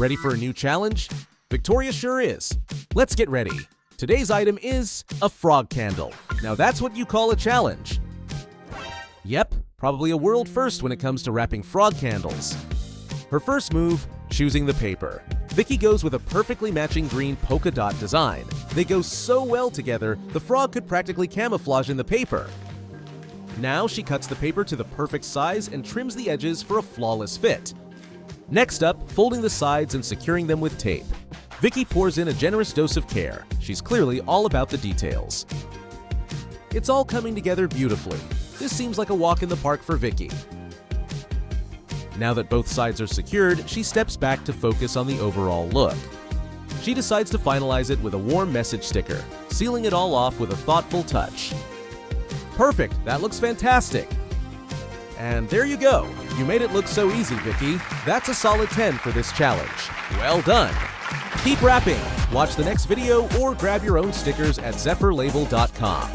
Ready for a new challenge? Victoria sure is. Let's get ready. Today's item is a frog candle. Now that's what you call a challenge. Yep, probably a world first when it comes to wrapping frog candles. Her first move, choosing the paper. Vicky goes with a perfectly matching green polka dot design. They go so well together, the frog could practically camouflage in the paper. Now she cuts the paper to the perfect size and trims the edges for a flawless fit. Next up, folding the sides and securing them with tape. Vicky pours in a generous dose of care. She's clearly all about the details. It's all coming together beautifully. This seems like a walk in the park for Vicky. Now that both sides are secured, she steps back to focus on the overall look. She decides to finalize it with a warm message sticker, sealing it all off with a thoughtful touch. Perfect, that looks fantastic. And there you go. You made it look so easy, Vicky. That's a solid 10 for this challenge. Well done. Keep wrapping. Watch the next video or grab your own stickers at Zephyr-Label.com.